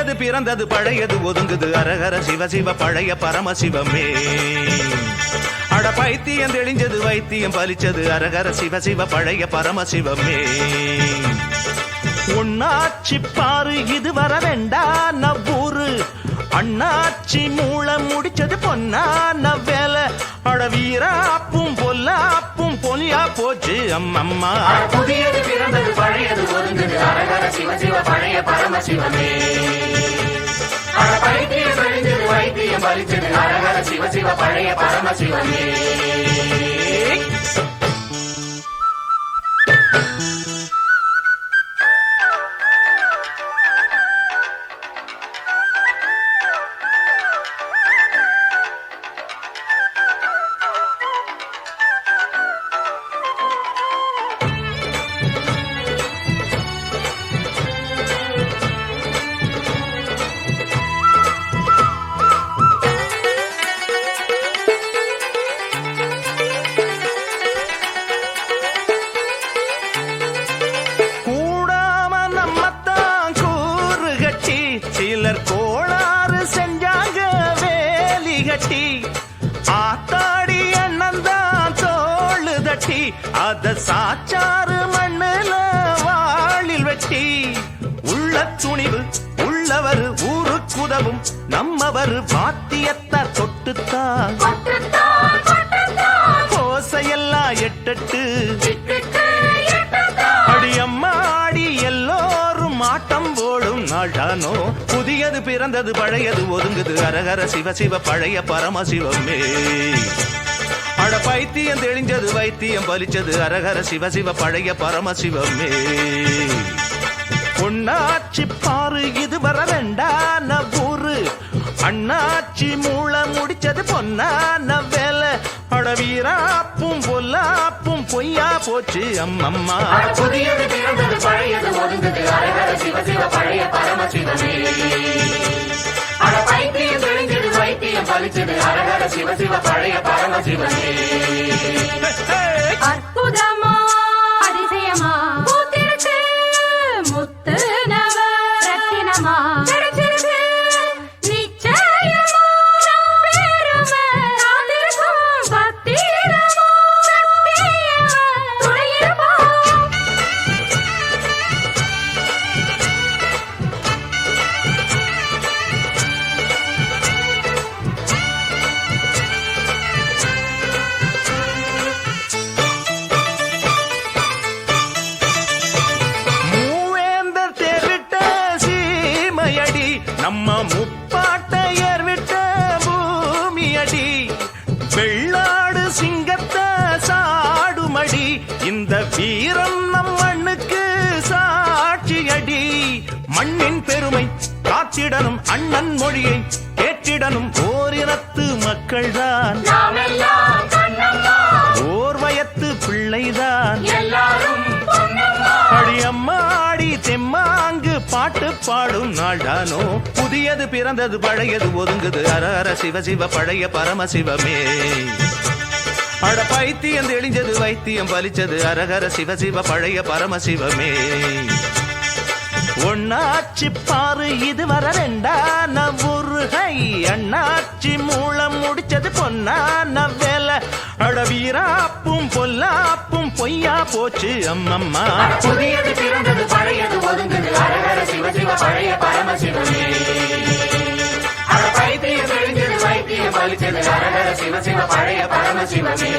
புதியது பிறந்தது பழையது ஒதுங்குது அரகர சிவ சிவ பழைய பரமசிவமே. அட பைத்தியம் தெளிஞ்சது வைத்தியம் பலிச்சது அரகர சிவ சிவ பழைய பரமசிவமே. உன்னாச்சி பாரு இது வர வேண்டா நவ்வூரு அண்ணாச்சி மூலம் முடிச்சது பொன்னான வேலை. அட வீராப்பும் பொல்லாப்பும் பொலியா போச்சு அம்மம்மா. புதியது பிறந்தது பழையது ஒதுங்குது அரகர சிவ சிவ பழைய பரமசிவமே. அட பைத்தியம் தெளிஞ்சது வைத்தியம் பலிச்சது அரகர சிவ சிவ பழைய பரமசிவமே. கோளாறு செஞ்சாங்க வேலி கட்டி ஆத்தாடி அண்ணந்தான் தோளு தட்டி அத சாச்சாறு மண்ணுல வாளில் வெட்டி உள்ள துணிவு உள்ளவர் ஊருக்குதவும் நம்மவர் பாத்தியத்தை தொட்டுத்தான் கோசையெல்லாம் எட்டட்டு அடியம்மாடி எல்லோரும் ஆட்டம் போடும் நாடானோ. புதியது பிறந்தது பழையது ஒதுங்குது அரகர சிவ சிவ பழைய பரமசிவமே. அட பைத்தியம் தெளிஞ்சது வைத்தியம் பலிச்சது அரகர சிவ சிவ பழைய பரமசிவமே. பொன்னாச்சி பாரு இது வர வேண்டான ஊரு அண்ணாச்சி மூலம் முடிச்சது பொன்னான வேலை. அட வீராப்பும் பொல்லாப்பும் பொய்யா போச்சு அம்மம்மா. புதியது பிறந்தது பழையது ஒதுங்குது அரகர சிவ சிவ பழைய பரமசிவமே. அட பைத்தியம் தெளிஞ்சது வைத்தியம் பலிச்சது அரகர சிவ சிவ பழைய பரமசிவமே. அற்புதமா அதிசயமா பூத்திருக்கு முத்து நவ ரத்தினமா கிடைச்சிருக்கு நிச்சயமா நம் பெருமை காத்திருக்கும் பத்திரமா சத்தியமா துணையிருப்போம். மூவேந்தர் தேர்விட்ட சீமையடி நம்ம முப்பாட்டையர் விட்ட பூமியடி. வெள்ளாடு சிங்கத்தை சாடுமடி இந்த வீரம் நம் மண்ணுக்கு சாட்சியடி. மண்ணின் பெருமை காத்திடனும் அண்ணன் மொழியை கேட்டிடனும் ஓரினத்து மக்கள்தான் நாமெல்லாம் கண்ணம்மா ஓர் வயத்து பிள்ளைதான் எல்லாரும் பொன்னம்மா. அடியம்மாடி தெம்மாங்கு பாட்டு பாடும் நாடானோ. புதியது பிறந்தது பழையது ஒதுங்குது அரஹர சிவ சிவ பழைய பரமசிவமே. அட பைத்தியம் தெளிஞ்சது வைத்தியம் பலிச்சது அரஹர சிவ சிவ பழைய பரமசிவமே. ஒன்னாச்சி பாரு இது வர ரெண்டான ஊருகை அண்ணாச்சி மூலம் முடிச்சது பொன்னான வேலை. அட வீராப்பும் பொல்லாப்பும் பொய்யா போச்சு அம்மம்மா. புதியது பிறந்தது பழையது ஒதுங்குது அரகர சிவ சிவ பழைய பரமசிவமே. அட பைத்தியம் தெளிஞ்சது வைத்தியம் பலிச்சது அரகர சிவ சிவ பழைய பரமசிவமே.